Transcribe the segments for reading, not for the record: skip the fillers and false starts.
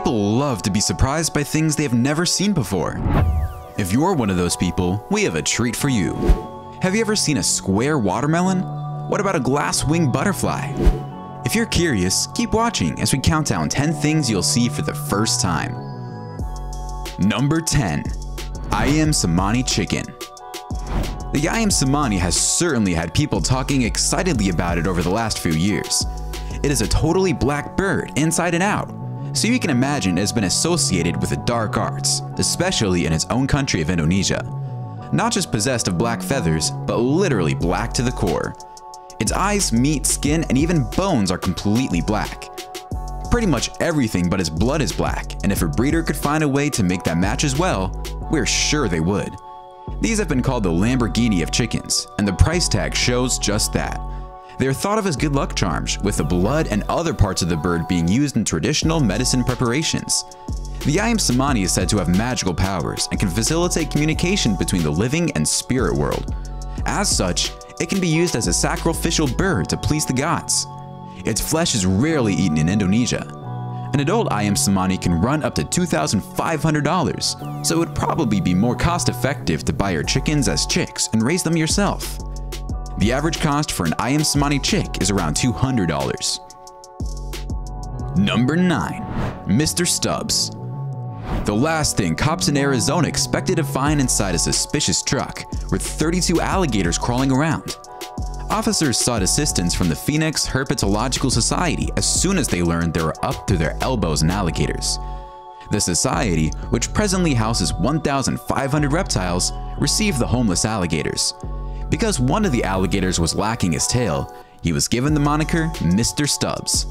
People love to be surprised by things they have never seen before. If you're one of those people, we have a treat for you. Have you ever seen a square watermelon? What about a glasswing butterfly? If you're curious, keep watching as we count down 10 things you'll see for the first time. Number 10. AYAM CEMANI chicken. The AYAM CEMANI has certainly had people talking excitedly about it over the last few years. It is a totally black bird inside and out, so you can imagine it has been associated with the dark arts, especially in its own country of Indonesia. Not just possessed of black feathers, but literally black to the core. Its eyes, meat, skin, and even bones are completely black. Pretty much everything but its blood is black, and if a breeder could find a way to make that match as well, we're sure they would. These have been called the Lamborghini of chickens, and the price tag shows just that. They are thought of as good luck charms, with the blood and other parts of the bird being used in traditional medicine preparations. The AYAM CEMANI is said to have magical powers and can facilitate communication between the living and spirit world. As such, it can be used as a sacrificial bird to please the gods. Its flesh is rarely eaten in Indonesia. An adult AYAM CEMANI can run up to $2,500, so it would probably be more cost-effective to buy your chickens as chicks and raise them yourself. The average cost for an AYAM CEMANI chick is around $200. Number 9. Mr. Stubbs. The last thing cops in Arizona expected to find inside a suspicious truck were 32 alligators crawling around. Officers sought assistance from the Phoenix Herpetological Society as soon as they learned they were up to their elbows in alligators. The society, which presently houses 1,500 reptiles, received the homeless alligators. Because one of the alligators was lacking his tail, he was given the moniker Mr. Stubbs.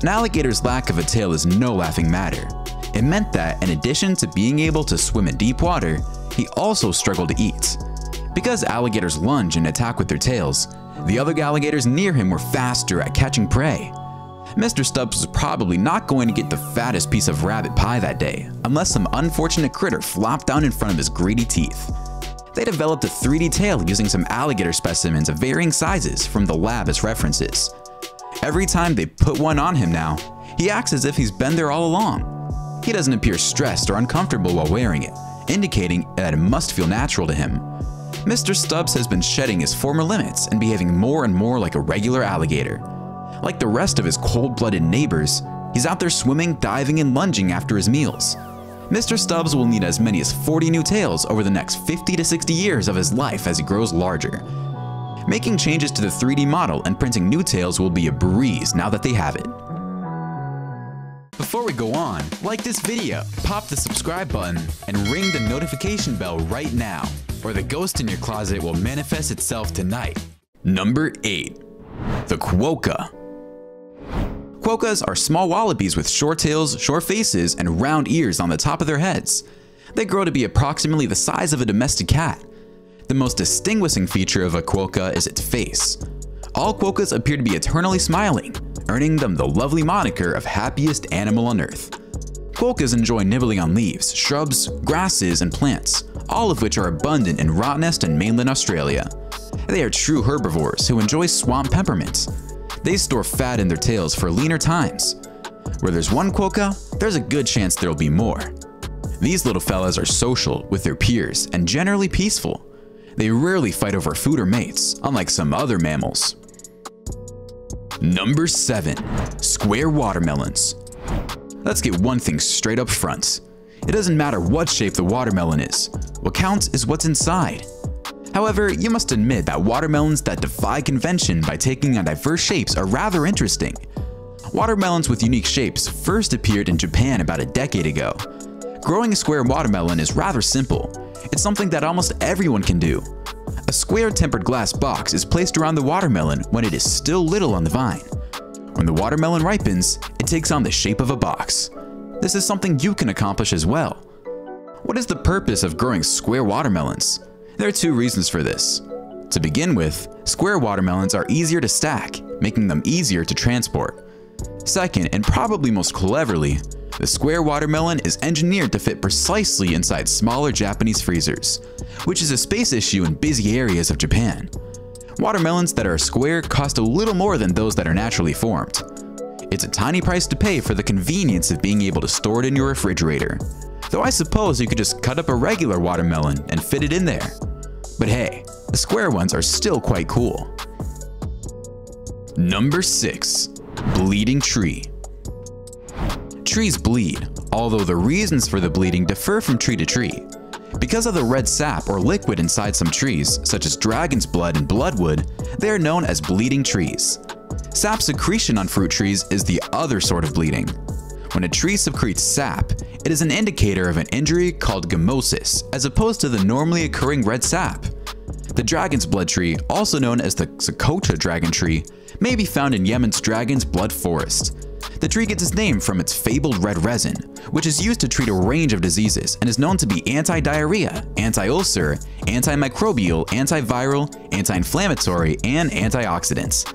An alligator's lack of a tail is no laughing matter. It meant that, in addition to being able to swim in deep water, he also struggled to eat. Because alligators lunge and attack with their tails, the other alligators near him were faster at catching prey. Mr. Stubbs was probably not going to get the fattest piece of rabbit pie that day, unless some unfortunate critter flopped down in front of his greedy teeth. They developed a 3D tail using some alligator specimens of varying sizes from the lab as references. Every time they put one on him now, he acts as if he's been there all along. He doesn't appear stressed or uncomfortable while wearing it, indicating that it must feel natural to him. Mr. Stubbs has been shedding his former limits and behaving more and more like a regular alligator. Like the rest of his cold-blooded neighbors, he's out there swimming, diving, and lunging after his meals. Mr. Stubbs will need as many as 40 new tails over the next 50 to 60 years of his life as he grows larger. Making changes to the 3D model and printing new tails will be a breeze now that they have it. Before we go on, like this video, pop the subscribe button, and ring the notification bell right now, or the ghost in your closet will manifest itself tonight. Number 8. The QUOKKA. Quokkas are small wallabies with short tails, short faces, and round ears on the top of their heads. They grow to be approximately the size of a domestic cat. The most distinguishing feature of a quokka is its face. All quokkas appear to be eternally smiling, earning them the lovely moniker of happiest animal on earth. Quokkas enjoy nibbling on leaves, shrubs, grasses, and plants, all of which are abundant in Rottnest and mainland Australia. They are true herbivores who enjoy swamp peppermints. They store fat in their tails for leaner times. Where there's one quokka, there's a good chance there'll be more. These little fellas are social with their peers and generally peaceful. They rarely fight over food or mates, unlike some other mammals. Number 7. Square watermelons. Let's get one thing straight up front. It doesn't matter what shape the watermelon is. What counts is what's inside. However, you must admit that watermelons that defy convention by taking on diverse shapes are rather interesting. Watermelons with unique shapes first appeared in Japan about a decade ago. Growing a square watermelon is rather simple. It's something that almost everyone can do. A square tempered glass box is placed around the watermelon when it is still little on the vine. When the watermelon ripens, it takes on the shape of a box. This is something you can accomplish as well. What is the purpose of growing square watermelons? There are 2 reasons for this. To begin with, square watermelons are easier to stack, making them easier to transport. Second, and probably most cleverly, the square watermelon is engineered to fit precisely inside smaller Japanese freezers, which is a space issue in busy areas of Japan. Watermelons that are square cost a little more than those that are naturally formed. It's a tiny price to pay for the convenience of being able to store it in your refrigerator. Though I suppose you could just cut up a regular watermelon and fit it in there. But hey, the square ones are still quite cool. Number 6. Bleeding tree. Trees bleed, although the reasons for the bleeding differ from tree to tree. Because of the red sap or liquid inside some trees, such as dragon's blood and bloodwood, they are known as bleeding trees. Sap secretion on fruit trees is the other sort of bleeding. When a tree secretes sap, it is an indicator of an injury called gummosis, as opposed to the normally occurring red sap. The dragon's blood tree, also known as the Socotra dragon tree, may be found in Yemen's dragon's blood forest. The tree gets its name from its fabled red resin, which is used to treat a range of diseases and is known to be anti-diarrhea, anti-ulcer, antimicrobial, antiviral, anti-inflammatory, and antioxidants.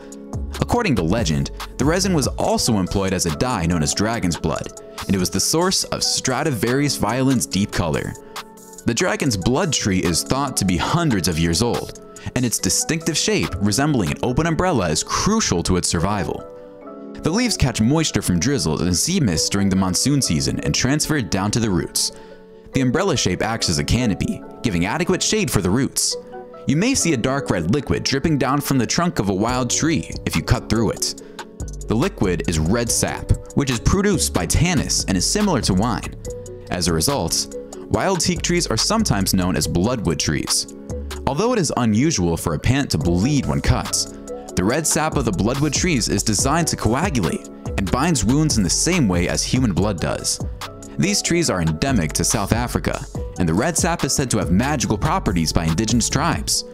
According to legend, the resin was also employed as a dye known as dragon's blood, and it was the source of Stradivarius violin's deep color. The dragon's blood tree is thought to be hundreds of years old, and its distinctive shape, resembling an open umbrella, is crucial to its survival. The leaves catch moisture from drizzles and sea mist during the monsoon season and transfer it down to the roots. The umbrella shape acts as a canopy, giving adequate shade for the roots. You may see a dark red liquid dripping down from the trunk of a wild tree if you cut through it. The liquid is red sap, which is produced by tannins and is similar to wine. As a result, wild teak trees are sometimes known as bloodwood trees. Although it is unusual for a plant to bleed when cut, the red sap of the bloodwood trees is designed to coagulate and binds wounds in the same way as human blood does. These trees are endemic to South Africa, and the red sap is said to have magical properties by indigenous tribes.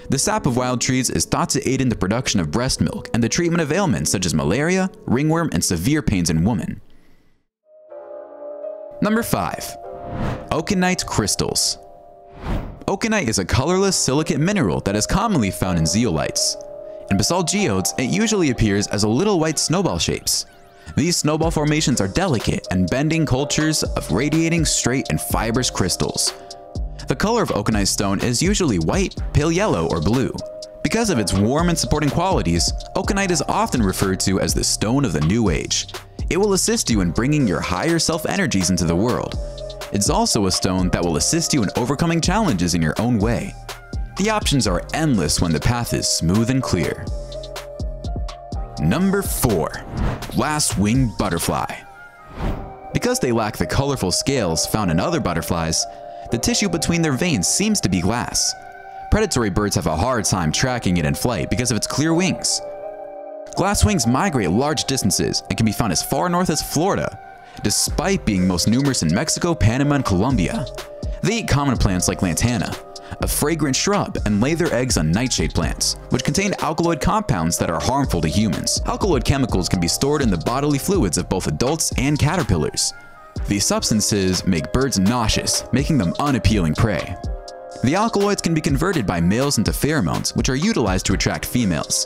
The sap of wild trees is thought to aid in the production of breast milk and the treatment of ailments such as malaria, ringworm, and severe pains in women. Number 5. Okenite crystals. Okenite is a colorless silicate mineral that is commonly found in zeolites. In basalt geodes, it usually appears as a little white snowball shapes. These snowball formations are delicate and bending cultures of radiating straight and fibrous crystals. The color of okenite stone is usually white, pale yellow, or blue. Because of its warm and supporting qualities, okenite is often referred to as the stone of the new age. It will assist you in bringing your higher self energies into the world. It's also a stone that will assist you in overcoming challenges in your own way. The options are endless when the path is smooth and clear. Number 4. Glasswing butterfly. Because they lack the colorful scales found in other butterflies, the tissue between their veins seems to be glass. Predatory birds have a hard time tracking it in flight because of its clear wings. Glasswings migrate large distances and can be found as far north as Florida, despite being most numerous in Mexico, Panama, and Colombia. They eat common plants like lantana, a fragrant shrub, and lay their eggs on nightshade plants, which contain alkaloid compounds that are harmful to humans. Alkaloid chemicals can be stored in the bodily fluids of both adults and caterpillars. These substances make birds nauseous, making them unappealing prey. The alkaloids can be converted by males into pheromones, which are utilized to attract females.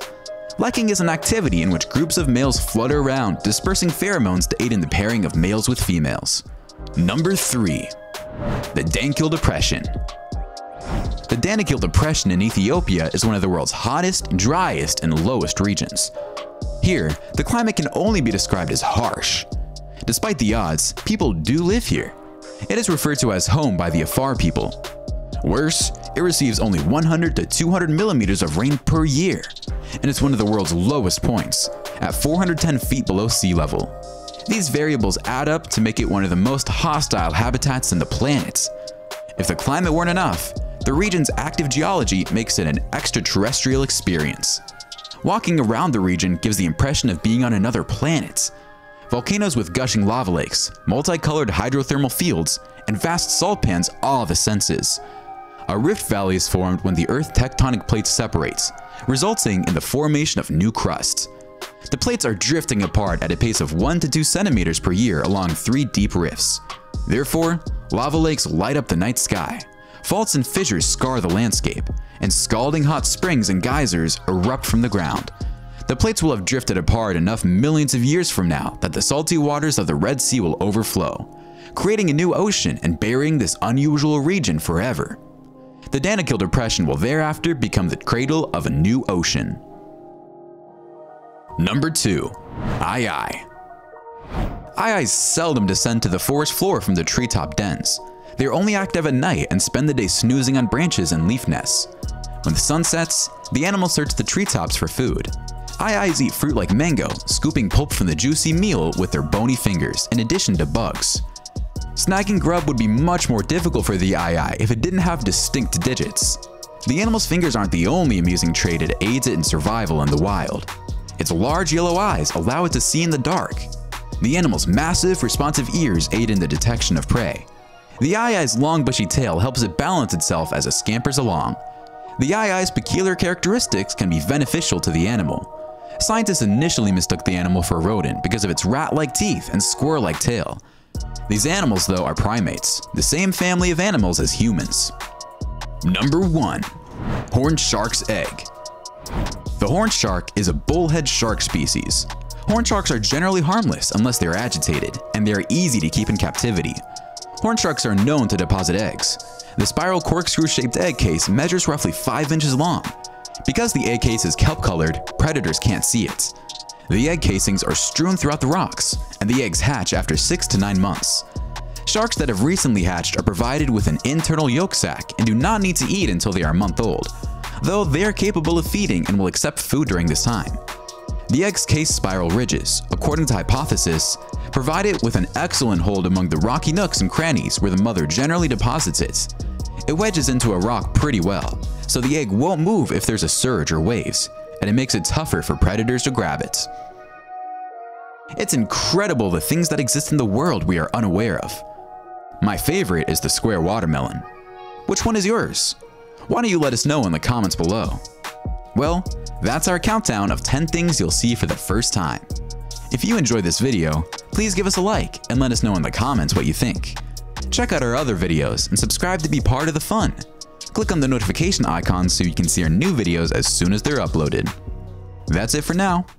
Lekking is an activity in which groups of males flutter around, dispersing pheromones to aid in the pairing of males with females. Number 3. The DANKIL Depression. The DANKIL Depression in Ethiopia is one of the world's hottest, driest, and lowest regions. Here, the climate can only be described as harsh. Despite the odds, people do live here. It is referred to as home by the Afar people. Worse, it receives only 100 to 200 millimeters of rain per year, and it's one of the world's lowest points, at 410 feet below sea level. These variables add up to make it one of the most hostile habitats on the planet. If the climate weren't enough, the region's active geology makes it an extraterrestrial experience. Walking around the region gives the impression of being on another planet. Volcanoes with gushing lava lakes, multicolored hydrothermal fields, and vast salt pans awe the senses. A rift valley is formed when the Earth's tectonic plates separates, resulting in the formation of new crust. The plates are drifting apart at a pace of 1 to 2 centimeters per year along 3 deep rifts. Therefore, lava lakes light up the night sky. Faults and fissures scar the landscape, and scalding hot springs and geysers erupt from the ground. The plates will have drifted apart enough millions of years from now that the salty waters of the Red Sea will overflow, creating a new ocean and burying this unusual region forever. The DANKIL Depression will thereafter become the cradle of a new ocean. Number 2. Aye. Aye seldom descend to the forest floor from the treetop dens. They are only active at night and spend the day snoozing on branches and leaf nests. When the sun sets, the animals search the treetops for food. Ayes eat fruit like mango, scooping pulp from the juicy meal with their bony fingers, in addition to bugs. Snagging grub would be much more difficult for the aye if it didn't have distinct digits. The animal's fingers aren't the only amusing trait it aids it in survival in the wild. Its large yellow eyes allow it to see in the dark. The animal's massive, responsive ears aid in the detection of prey. The aye's long bushy tail helps it balance itself as it scampers along. The aye's peculiar characteristics can be beneficial to the animal. Scientists initially mistook the animal for a rodent because of its rat-like teeth and squirrel-like tail. These animals, though, are primates, the same family of animals as humans. Number 1. Horned shark's egg. The horned shark is a bullhead shark species. Horned sharks are generally harmless unless they are agitated, and they are easy to keep in captivity. Horned sharks are known to deposit eggs. The spiral corkscrew-shaped egg case measures roughly 5 inches long. Because the egg case is kelp-colored, predators can't see it. The egg casings are strewn throughout the rocks, and the eggs hatch after 6 to 9 months. Sharks that have recently hatched are provided with an internal yolk sac and do not need to eat until they are a month old, though they are capable of feeding and will accept food during this time. The egg's case spiral ridges, according to hypothesis, provide it with an excellent hold among the rocky nooks and crannies where the mother generally deposits it. It wedges into a rock pretty well, so the egg won't move if there's a surge or waves, and it makes it tougher for predators to grab it. It's incredible the things that exist in the world we are unaware of. My favorite is the square watermelon. Which one is yours? Why don't you let us know in the comments below? Well, that's our countdown of 10 things you'll see for the first time. If you enjoyed this video, please give us a like and let us know in the comments what you think. Check out our other videos and subscribe to be part of the fun. Click on the notification icon so you can see our new videos as soon as they're uploaded. That's it for now.